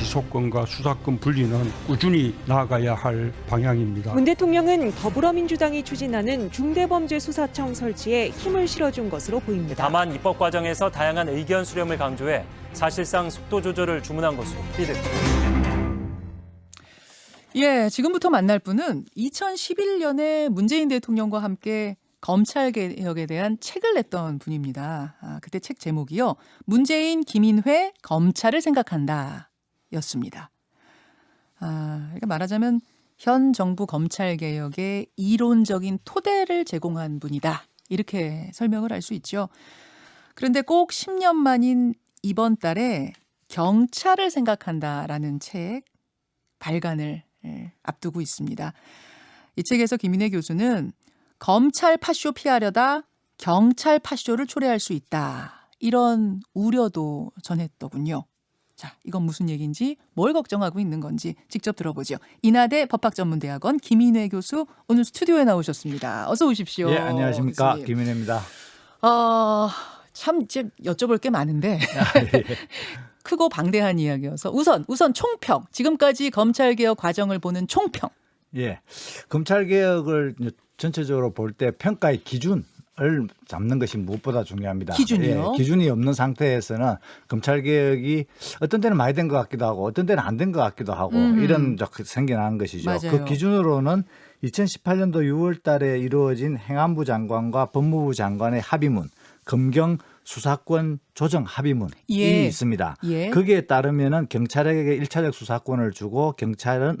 기소권과 수사권 분리는 꾸준히 나아가야 할 방향입니다. 문 대통령은 더불어민주당이 추진하는 중대범죄수사청 설치에 힘을 실어준 것으로 보입니다. 다만 입법 과정에서 다양한 의견 수렴을 강조해 사실상 속도 조절을 주문한 것으로 삐듭니다. 예, 지금부터 만날 분은 2011년에 문재인 대통령과 함께 검찰개혁에 대한 책을 냈던 분입니다. 그때 책 제목이요. 문재인, 김인회, 검찰을 생각한다 였습니다. 그러니까 말하자면 현 정부 검찰개혁의 이론적인 토대를 제공한 분이다. 이렇게 설명을 할 수 있죠. 그런데 꼭 10년 만인 이번 달에 경찰을 생각한다라는 책 발간을 앞두고 있습니다. 이 책에서 김인회 교수는 검찰 팥쇼 피하려다 경찰 팥쇼를 초래할 수 있다. 이런 우려도 전했더군요. 자, 이건 무슨 얘기인지 뭘 걱정하고 있는 건지 직접 들어보죠. 인하대 법학전문대학원 김인회 교수 오늘 스튜디오에 나오셨습니다. 어서 오십시오. 예, 안녕하십니까. 교수님. 김인혜입니다. 참 이제 여쭤볼 게 많은데 예. 크고 방대한 이야기여서 우선 총평. 지금까지 검찰개혁 과정을 보는 총평. 예, 검찰개혁을 전체적으로 볼 때 평가의 기준을 잡는 것이 무엇보다 중요합니다. 기준이요? 예, 기준이 없는 상태에서는 검찰개혁이 어떤 때는 많이 된 것 같기도 하고 어떤 때는 안 된 것 같기도 하고 이런 생겨나는 것이죠. 맞아요. 그 기준으로는 2018년도 6월 달에 이루어진 행안부 장관과 법무부 장관의 합의문, 검경 수사권 조정 합의문이 예. 있습니다. 예. 거기에 따르면은 경찰에게 일차적 수사권을 주고 검찰은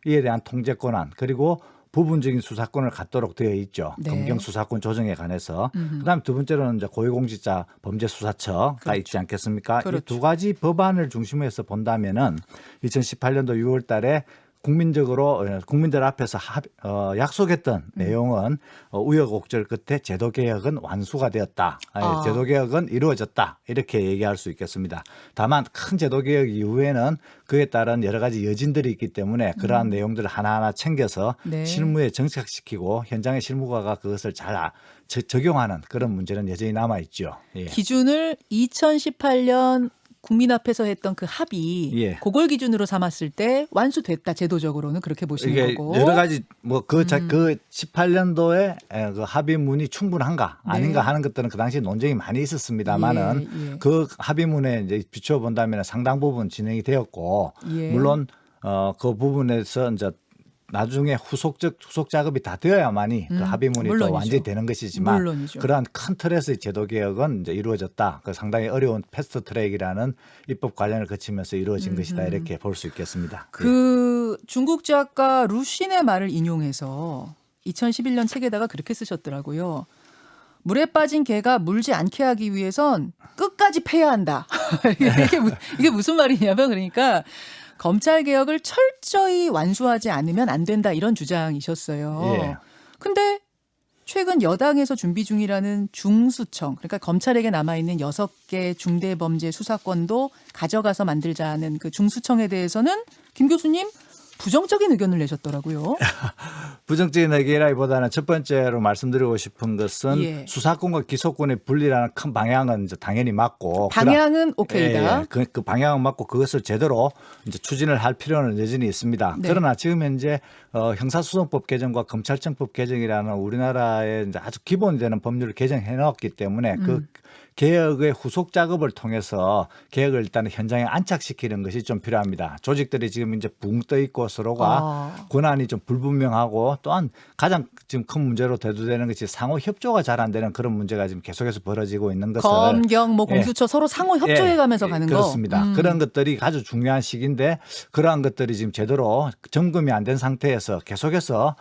이에 대한 통제 권한 그리고 부분적인 수사권을 갖도록 되어 있죠. 네. 검경 수사권 조정에 관해서. 그다음 두 번째로는 이제 고위공직자 범죄수사처가 그렇죠. 있지 않겠습니까? 그렇죠. 이 두 가지 법안을 중심으로 해서 본다면은 2018년도 6월달에 국민들 앞에서 약속했던 내용은 우여곡절 끝에 제도개혁은 완수가 되었다. 제도개혁은 이루어졌다. 이렇게 얘기할 수 있겠습니다. 다만 큰 제도개혁 이후에는 그에 따른 여러 가지 여진들이 있기 때문에 그러한 내용들을 하나하나 챙겨서 네. 실무에 정착시키고 현장의 실무가가 그것을 잘 적용하는 그런 문제는 여전히 남아있죠. 예. 기준을 2018년 국민 앞에서 했던 그 합의, 예. 그걸 기준으로 삼았을 때 완수됐다. 제도적으로는 그렇게 보시는 이게 거고. 여러 가지 그 18년도에 그 합의문이 충분한가 아닌가 네. 하는 것들은 그 당시에 논쟁이 많이 있었습니다만은 예. 그 합의문에 이제 비추어 본다면 상당 부분 진행이 되었고 예. 물론 그 부분에서 이제 나중에 후속 작업이 다 되어야만이 그 합의문이 물론이죠. 또 완전히 되는 것이지만 물론이죠. 그러한 큰 틀에서의 제도 개혁은 이제 이루어졌다. 그 상당히 어려운 패스트 트랙이라는 입법 과정을 거치면서 이루어진 것이다 이렇게 볼 수 있겠습니다. 그 중국 작가 루신의 말을 인용해서 2011년 책에다가 그렇게 쓰셨더라고요. 물에 빠진 개가 물지 않게 하기 위해선 끝까지 패야 한다. 이게 무슨 말이냐면 그러니까 검찰 개혁을 철저히 완수하지 않으면 안 된다 이런 주장이셨어요. 예. 근데 최근 여당에서 준비 중이라는 중수청, 그러니까 검찰에게 남아있는 6개 중대범죄 수사권도 가져가서 만들자는 그 중수청에 대해서는 김 교수님 부정적인 의견을 내셨더라고요. 부정적인 의견이라기보다는 첫 번째로 말씀드리고 싶은 것은 예. 수사권과 기소권의 분리라는 큰 방향은 이제 당연히 맞고 방향은 오케이다. 예, 그 방향은 맞고 그것을 제대로 이제 추진을 할 필요는 여전히 있습니다. 네. 그러나 지금 현재 형사소송법 개정과 검찰청법 개정이라는 우리나라의 이제 아주 기본이 되는 법률을 개정해 놓았기 때문에 그 개혁의 후속 작업을 통해서 개혁을 일단 현장에 안착시키는 것이 좀 필요합니다. 조직들이 지금 이제 붕 떠 있고 서로가 권한이 좀 불분명하고 또한 가장 지금 큰 문제로 대두되는 것이 상호 협조가 잘 안 되는 그런 문제가 지금 계속해서 벌어지고 있는 것을 검경, 공수처 서로 상호 협조해가면서 가는 거. 그렇습니다. 그런 것들이 아주 중요한 시기인데 그러한 것들이 지금 제대로 점검이 안 된 상태에서 계속해서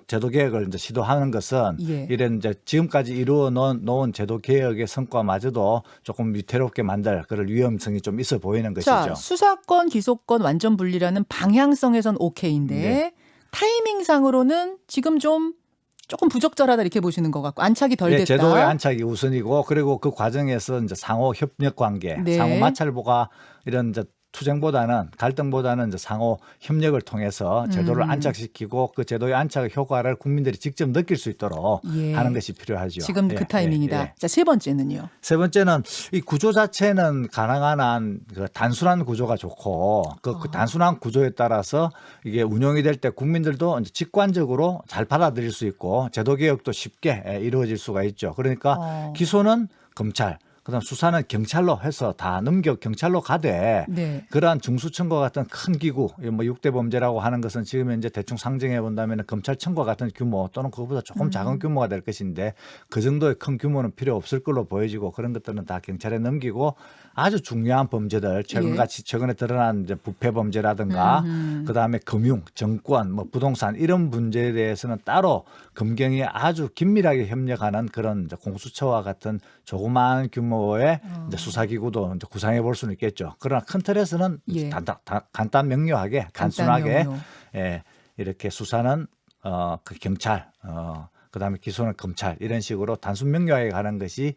제도 개혁을 이제 시도하는 것은 예. 이런 이제 지금까지 이루어 놓은 제도 개혁의 성과마저도 조금 위태롭게 만들 그런 위험성이 좀 있어 보이는 것이죠. 자, 수사권, 기소권 완전 분리라는 방향성에선 오케이인데 네. 타이밍상으로는 지금 조금 부적절하다 이렇게 보시는 것 같고 안착이 덜 됐다. 제도의 안착이 우선이고 그리고 그 과정에서 이제 상호 협력 관계, 네. 상호 마찰보가 이런 이제 투쟁보다는 갈등보다는 이제 상호 협력을 통해서 제도를 안착시키고 그 제도의 안착 효과를 국민들이 직접 느낄 수 있도록 예. 하는 것이 필요하죠. 지금 그 타이밍이다. 자, 세 번째는요. 세 번째는 이 구조 자체는 가능한 한 그 단순한 구조가 좋고 그 단순한 구조에 따라서 이게 운영이 될 때 국민들도 이제 직관적으로 잘 받아들일 수 있고 제도 개혁도 쉽게 이루어질 수가 있죠. 그러니까 기소는 검찰, 그다음 수사는 경찰로 해서 다 넘겨 경찰로 가되 네. 그러한 중수청과 같은 큰 기구, 뭐 6대 범죄라고 하는 것은 지금 현재 대충 상정해 본다면 검찰청과 같은 규모 또는 그것보다 조금 작은 규모가 될 것인데 그 정도의 큰 규모는 필요 없을 걸로 보여지고 그런 것들은 다 경찰에 넘기고 아주 중요한 범죄들 최근같이 최근에 드러난 이제 부패 범죄라든가 그다음에 금융, 정권, 뭐 부동산 이런 문제에 대해서는 따로 검경이 아주 긴밀하게 협력하는 그런 이제 공수처와 같은 조그마한 규모의 이제 수사기구도 이제 구상해 볼 수는 있겠죠. 그러나 큰 틀에서는 예. 간단 명료하게 단순하게 명료. 예, 이렇게 수사는 그 경찰 그다음에 기소는 검찰 이런 식으로 단순 명료하게 가는 것이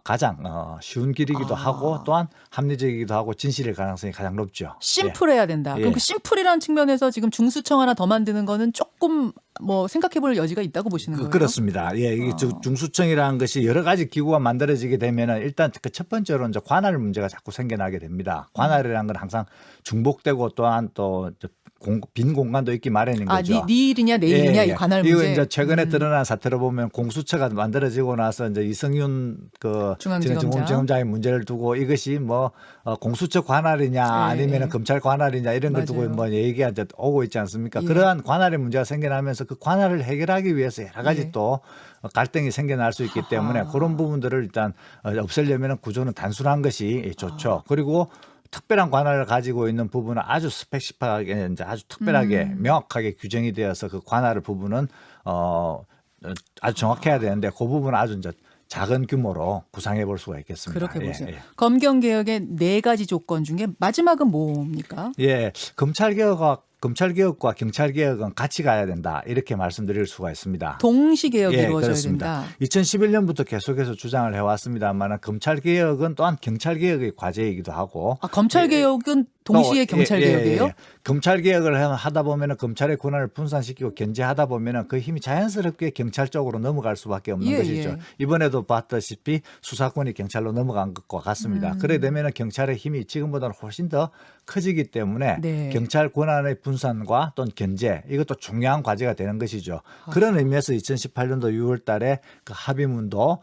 가장 쉬운 길이기도 하고 또한 합리적이기도 하고 진실일 가능성이 가장 높죠. 심플해야 된다. 예. 그럼 그 심플이라는 측면에서 지금 중수청 하나 더 만드는 거는 조금 뭐 생각해볼 여지가 있다고 보시는 거예요? 그렇습니다. 예, 이게 중수청이라는 것이 여러 가지 기구가 만들어지게 되면은 일단 그 첫 번째로 이제 관할 문제가 자꾸 생겨나게 됩니다. 관할이라는 건 항상 중복되고 또한 또 빈 공간도 있기 마련인 거죠. 네 일이냐 내 일이냐 이 관할 문제. 이거 이제 최근에 드러난 사태로 보면 공수처가 만들어지고 나서 이제 이성윤 그 중앙지검장의 문제를 두고 이것이 뭐 공수처 관할이냐 아니면 검찰 관할이냐 이런 걸 두고 뭐 얘기가 이제 오고 있지 않습니까? 그러한 관할의 문제가 생겨나면서 그 관할을 해결하기 위해서 여러 가지 또 갈등이 생겨날 수 있기 때문에 그런 부분들을 일단 없애려면 구조는 단순한 것이 좋죠. 그리고 특별한 관할을 가지고 있는 부분은 아주 스페시픽하게 이제 아주 특별하게 명확하게 규정이 되어서 그 관할 부분은 아주 정확해야 되는데 그 부분은 아주 이제 작은 규모로 구상해 볼 수가 있겠습니다. 그렇게 보세요. 검경 개혁의 4가지 조건 중에 마지막은 뭡니까? 예, 검찰 개혁과 경찰 개혁은 같이 가야 된다 이렇게 말씀드릴 수가 있습니다. 동시 개혁이 이루어져야 그렇습니다. 된다. 2011년부터 계속해서 주장을 해왔습니다만 검찰 개혁은 또한 경찰 개혁의 과제이기도 하고 검찰 개혁은 동시에 경찰 개혁이에요? 검찰 개혁을 하다 보면 검찰의 권한을 분산시키고 견제하다 보면 그 힘이 자연스럽게 경찰 쪽으로 넘어갈 수밖에 없는 것이죠. 이번에도 봤다시피 수사권이 경찰로 넘어간 것과 같습니다. 그래 되면 경찰의 힘이 지금보다는 훨씬 더 커지기 때문에 경찰 권한의 분산과 또는 견제 이것도 중요한 과제가 되는 것이죠. 그런 의미에서 2018년도 6월 달에 그 합의문도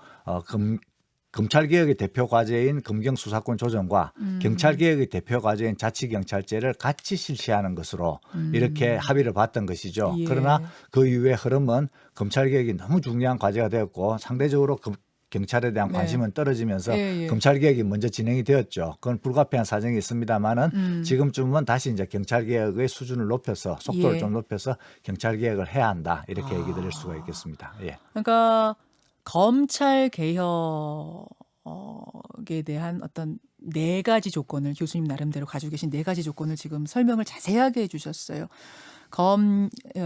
검찰개혁의 대표 과제인 검경수사권 조정과 경찰개혁의 대표 과제인 자치경찰제를 같이 실시하는 것으로 이렇게 합의를 봤던 것이죠. 그러나 그 이후의 흐름은 검찰개혁이 너무 중요한 과제가 되었고 상대적으로 경찰에 대한 관심은 떨어지면서 검찰개혁이 먼저 진행이 되었죠. 그건 불가피한 사정이 있습니다만은 지금쯤은 다시 이제 경찰개혁의 수준을 높여서 속도를 좀 높여서 경찰개혁을 해야 한다 이렇게 얘기 드릴 수가 있겠습니다. 그러니까 검찰 개혁에 대한 어떤 4가지 조건을 교수님 나름대로 가지고 계신 4가지 조건을 지금 설명을 자세하게 해주셨어요.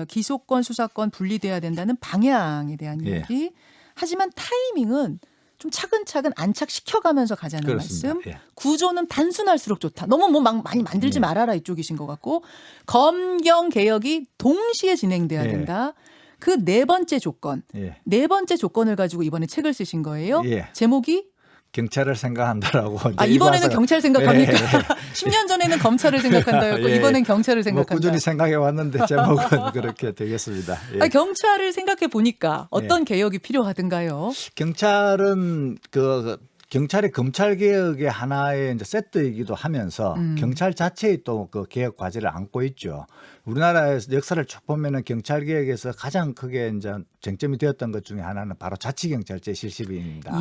기소권, 수사권 분리돼야 된다는 방향에 대한 얘기. 하지만 타이밍은 좀 차근차근 안착시켜가면서 가자는 그렇습니다. 말씀. 구조는 단순할수록 좋다. 너무 뭐 많이 만들지 말아라 이쪽이신 것 같고 검경 개혁이 동시에 진행돼야 된다. 그 4번째 조건, 4번째 조건을 가지고 이번에 책을 쓰신 거예요. 제목이 경찰을 생각한다라고. 이번에는 경찰 생각합니까? 10년 전에는 검찰을 생각한다였고 이번엔 경찰을 생각한다. 꾸준히 생각해 왔는데 제목은 그렇게 되겠습니다. 경찰을 생각해 보니까 어떤 개혁이 필요하든가요? 경찰은 경찰이 검찰 개혁의 하나의 이제 세트이기도 하면서 경찰 자체의 또 그 개혁 과제를 안고 있죠. 우리나라에서 역사를 쭉 보면은 경찰 개혁에서 가장 크게 이제 쟁점이 되었던 것 중에 하나는 바로 자치경찰제 실시입니다.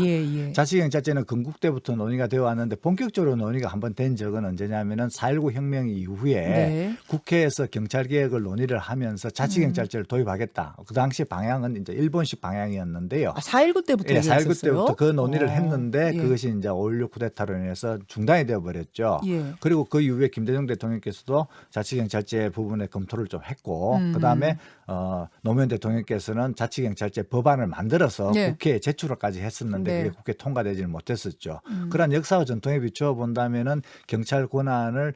자치경찰제는 건국때부터 논의가 되어 왔는데 본격적으로 논의가 한번 된 적은 언제냐면은 4.19 혁명 이후에 국회에서 경찰 개혁을 논의를 하면서 자치경찰제를 도입하겠다. 그 당시 방향은 이제 일본식 방향이었는데요. 4.19 때부터 4.19 때부터 그 논의를 했는데 그것이 이제 5.16 쿠데타로 인해서 중단이 되어 버렸죠. 그리고 그 이후에 김대중 대통령께서도 자치경찰제 부분에 검토를 좀 했고 그다음에 노무현 대통령께서는 자치경찰제 법안을 만들어서 네. 국회에 제출까지 했었는데 네. 그게 국회 통과되지는 못했었죠. 그런 역사와 전통에 비추어 본다면은 경찰 권한을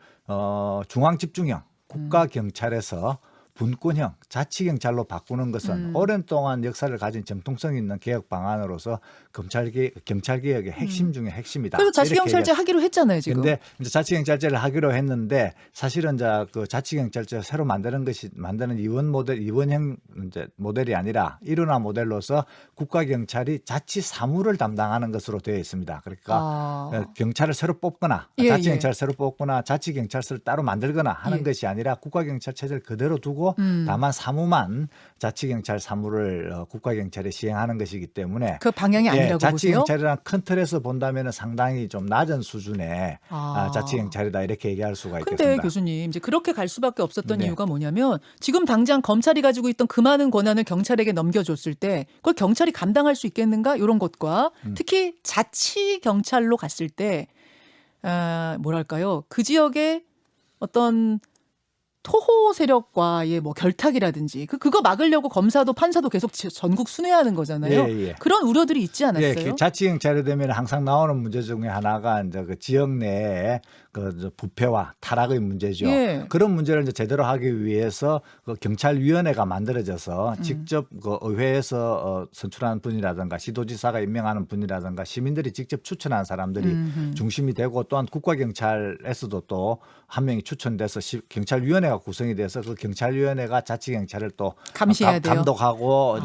중앙집중형 국가경찰에서 분권형 자치경찰로 바꾸는 것은 오랜 동안 역사를 가진 정통성 있는 개혁 방안으로서 경찰개혁의 핵심 중에 핵심이다. 그래서 자치경찰제 하기로 했잖아요, 지금. 근데 이제 자치경찰제를 하기로 했는데 사실은 이제 그 자치경찰제 새로 만드는 이원형 이제 모델이 아니라 일원화 모델로서 국가경찰이 자치사무를 담당하는 것으로 되어 있습니다. 그러니까 경찰을 새로 뽑거나 예, 자치경찰을 새로 뽑거나 자치경찰서를 따로 만들거나 하는 예. 것이 아니라 국가경찰 체제를 그대로 두고 다만 사무만 자치경찰 사무를 국가경찰에 시행하는 것이기 때문에 그 방향이 아니라고 보세요? 자치경찰이란 큰 틀에서 본다면 상당히 좀 낮은 수준의 자치경찰이다 이렇게 얘기할 수가 근데 있겠습니다. 교수님 이제 그렇게 갈 수밖에 없었던 네. 이유가 뭐냐면 지금 당장 검찰이 가지고 있던 그 많은 권한을 경찰에게 넘겨줬을 때 그걸 경찰이 감당할 수 있겠는가 이런 것과 특히 자치경찰로 갔을 때 뭐랄까요 그 지역의 어떤 토호 세력과의 뭐 결탁이라든지 그거 막으려고 검사도 판사도 계속 전국 순회하는 거잖아요. 예, 예. 그런 우려들이 있지 않았어요? 예, 자치경찰이 되면 항상 나오는 문제 중에 하나가 이제 그 지역 내에 그 부패와 타락의 문제죠. 예. 그런 문제를 이제 제대로 하기 위해서 그 경찰위원회가 만들어져서 직접 그 의회에서 선출하는 분이라든가 시도지사가 임명하는 분이라든가 시민들이 직접 추천한 사람들이 중심이 되고 또한 국가경찰에서도 또 한 명이 추천돼서 경찰위원회가 구성이 돼서 그 경찰위원회가 자치경찰을 또 감시해야 돼요. 감독하고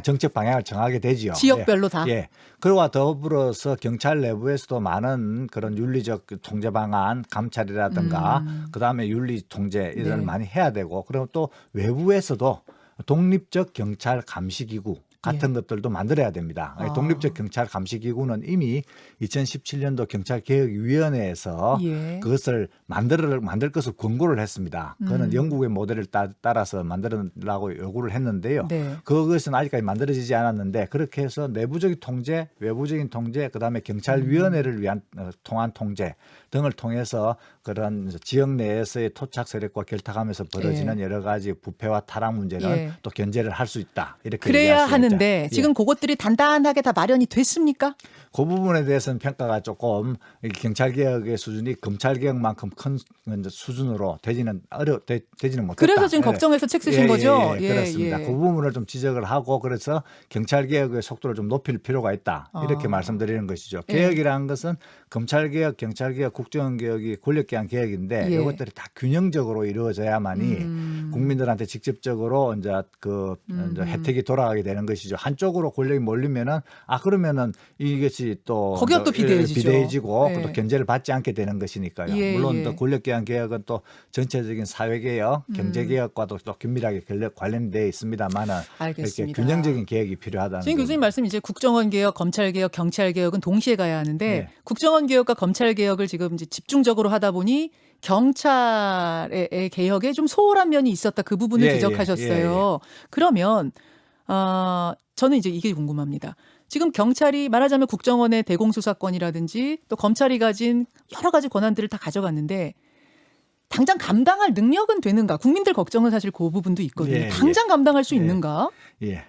정책 방향을 정하게 되지요. 지역별로 다. 예. 그와 더불어서 경찰 내부에서도 많은 그런 윤리적 통제 방안, 감찰이라든가 그다음에 윤리 통제 이런 걸 많이 해야 되고 그리고 또 외부에서도 독립적 경찰 감시 기구 같은 것들도 만들어야 됩니다. 독립적 경찰 감시 기구는 이미 2017년도 경찰개혁위원회에서 그것을 만들 것을 권고를 했습니다. 그거는 영국의 모델을 따라서 만들라고 요구를 했는데요. 네. 그것은 아직까지 만들어지지 않았는데 그렇게 해서 내부적인 통제, 외부적인 통제, 그다음에 경찰위원회를 위한 통한 통제 등을 통해서 그런 지역 내에서의 토착 세력과 결탁하면서 벌어지는 여러 가지 부패와 타락 문제는 또 견제를 할 수 있다. 이렇게 그래야 하는데 있죠. 지금 그것들이 단단하게 다 마련이 됐습니까? 그 부분에 대해서는 평가가 조금 경찰개혁의 수준이 검찰개혁만큼 큰 수준으로 되지는 못했다. 그래서 지금 걱정해서 책 쓰신 거죠? 예, 그렇습니다. 그 부분을 좀 지적을 하고 그래서 경찰개혁의 속도를 좀 높일 필요가 있다. 이렇게 말씀드리는 것이죠. 개혁이라는 것은 검찰개혁, 경찰개혁, 국정원개혁이 권력기관 개혁인데 이것들이 다 균형적으로 이루어져야만이 국민들한테 직접적으로 이제 이제 혜택이 돌아가게 되는 것이죠. 한쪽으로 권력이 몰리면은 그러면은 이것이 또 거기가 또 비대해지고 예. 또 견제를 받지 않게 되는 것이니까요. 물론 또 권력기관 개혁은 또 전체적인 사회개혁, 경제개혁과도 또 긴밀하게 관련되어 있습니다만은 이렇게 균형적인 개혁이 필요하다는. 지금 교수님 말씀 이제 국정원 개혁, 검찰 개혁, 경찰 개혁은 동시에 가야 하는데 국정원 개혁과 검찰 개혁을 지금 이제 집중적으로 하다 보니 경찰의 개혁에 좀 소홀한 면이 있었다. 그 부분을 지적하셨어요. 그러면 저는 이제 이게 궁금합니다. 지금 경찰이 말하자면 국정원의 대공수사권이라든지 또 검찰이 가진 여러 가지 권한들을 다 가져갔는데 당장 감당할 능력은 되는가? 국민들 걱정은 사실 그 부분도 있거든요. 당장 감당할 수 있는가? 예.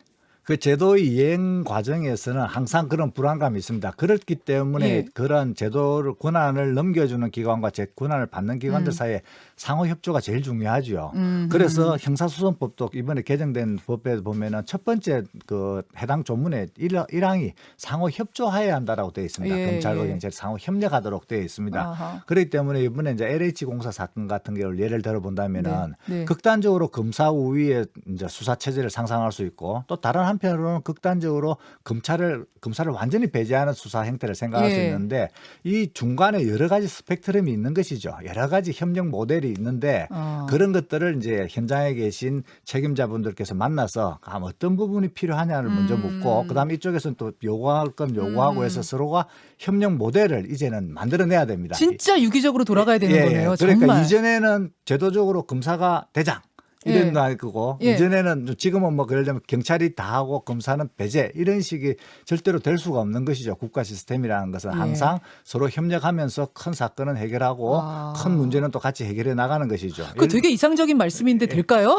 그 제도의 이행 과정에서는 항상 그런 불안감이 있습니다. 그렇기 때문에 그런 제도를 권한을 넘겨주는 기관과 권한을 받는 기관들 사이에 상호 협조가 제일 중요하죠. 그래서 형사소송법도 이번에 개정된 법에 보면은 첫 번째 그 해당 조문에 1항이 상호 협조해야 한다라고 되어 있습니다. 검찰과 경찰이 상호 협력하도록 되어 있습니다. 그렇기 때문에 이번에 이제 LH 공사 사건 같은 경우를 예를 들어 본다면은 극단적으로 검사 우위의 이제 수사 체제를 상상할 수 있고 또 다른 한편으로는 극단적으로 검사를 완전히 배제하는 수사 행태를 생각할 수 있는데 이 중간에 여러 가지 스펙트럼이 있는 것이죠. 여러 가지 협력 모델이 있는데 그런 것들을 이제 현장에 계신 책임자분들께서 만나서 어떤 부분이 필요하냐를 먼저 묻고 그다음에 이쪽에서는 또 요구할 건 요구하고 해서 서로가 협력 모델을 이제는 만들어내야 됩니다. 진짜 유기적으로 돌아가야 되는 거네요. 그러니까 정말. 이전에는 제도적으로 검사가 대장 이런 예. 거 아닐 거고 예. 이전에는 지금은 뭐 예를 들면 경찰이 다 하고 검사는 배제 이런 식이 절대로 될 수가 없는 것이죠. 국가 시스템이라는 것은 예. 항상 서로 협력하면서 큰 사건은 해결하고 아. 큰 문제는 또 같이 해결해 나가는 것이죠. 그 되게 이상적인 말씀인데 될까요?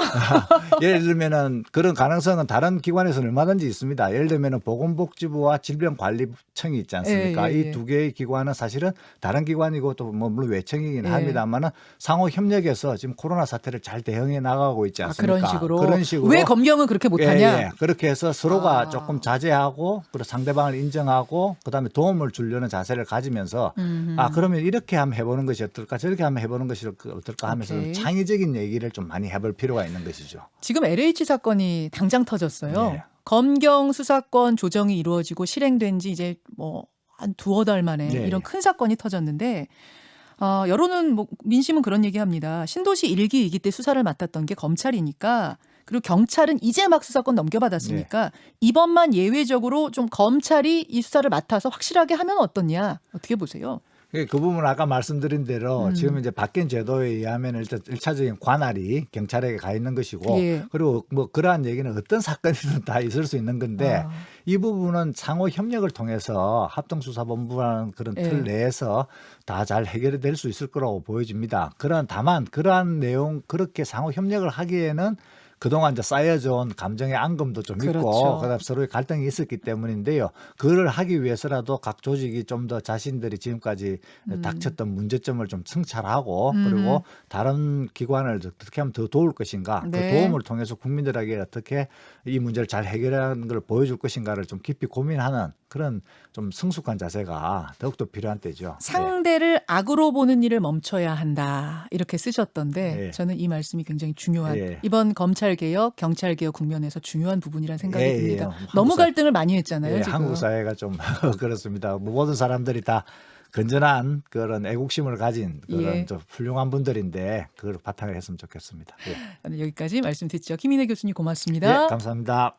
예를 들면은 그런 가능성은 다른 기관에서는 얼마든지 있습니다. 예를 들면은 보건복지부와 질병관리청이 있지 않습니까? 예, 예, 예. 이 두 개의 기관은 사실은 다른 기관이고 또 뭐 물론 외청이긴 예. 합니다만은 상호 협력해서 지금 코로나 사태를 잘 대응해 나가고 있지 않습니까? 그런 식으로. 왜 검경은 그렇게 못하냐? 예, 예. 그렇게 해서 서로가 아. 조금 자제하고 그리고 상대방을 인정하고 그다음에 도움을 주려는 자세를 가지면서 그러면 이렇게 한번 해보는 것이 어떨까 저렇게 한번 해보는 것이 어떨까 하면서 오케이. 창의적인 얘기를 좀 많이 해볼 필요가 있는 것이죠. 지금 LH 사건이 당장 터졌어요. 네. 검경 수사권 조정이 이루어지고 실행된 지 이제 뭐 한 두어 달 만에 네. 이런 큰 사건이 터졌는데 여론은 뭐 민심은 그런 얘기합니다. 신도시 1기, 2기 때 수사를 맡았던 게 검찰이니까 그리고 경찰은 이제 막 수사권 넘겨받았으니까 이번만 예외적으로 좀 검찰이 이 수사를 맡아서 확실하게 하면 어떻냐? 어떻게 보세요? 그 부분은 아까 말씀드린 대로 지금 이제 바뀐 제도에 의하면 일단 1차적인 관할이 경찰에게 가 있는 것이고 예. 그리고 뭐 그러한 얘기는 어떤 사건이든 다 있을 수 있는 건데 아. 이 부분은 상호 협력을 통해서 합동수사본부라는 그런 예. 틀 내에서 다 잘 해결이 될 수 있을 거라고 보여집니다. 다만 그러한 내용 그렇게 상호 협력을 하기에는 그동안 이제 쌓여져온 감정의 앙금도 좀 그렇죠. 있고 그다음 서로의 갈등이 있었기 때문인데요. 그걸 하기 위해서라도 각 조직이 좀 더 자신들이 지금까지 닥쳤던 문제점을 좀 성찰하고 그리고 다른 기관을 어떻게 하면 더 도울 것인가 네. 그 도움을 통해서 국민들에게 어떻게 이 문제를 잘 해결하는 걸 보여줄 것인가를 좀 깊이 고민하는 그런 좀 성숙한 자세가 더욱더 필요한 때죠. 상대를 악으로 보는 일을 멈춰야 한다. 이렇게 쓰셨던데 예. 저는 이 말씀이 굉장히 중요한 예. 이번 검찰개혁, 경찰개혁 국면에서 중요한 부분이라는 생각이 예, 예. 듭니다. 한국 너무 사- 갈등을 많이 했잖아요. 예, 지금. 한국 사회가 좀 그렇습니다. 모든 사람들이 다 건전한 그런 애국심을 가진 그런 예. 좀 훌륭한 분들인데 그걸 바탕을 했으면 좋겠습니다. 예. 오늘 여기까지 말씀 듣죠. 김인혜 교수님 고맙습니다. 예, 감사합니다.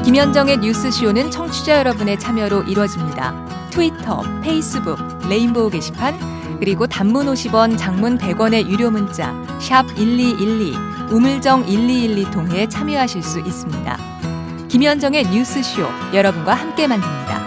김현정의 뉴스쇼는 청취자 여러분의 참여로 이루어집니다. 트위터, 페이스북, 레인보우 게시판, 그리고 단문 50원, 장문 100원의 유료 문자 샵 1212, 우물정 1212 통해 참여하실 수 있습니다. 김현정의 뉴스쇼, 여러분과 함께 만듭니다.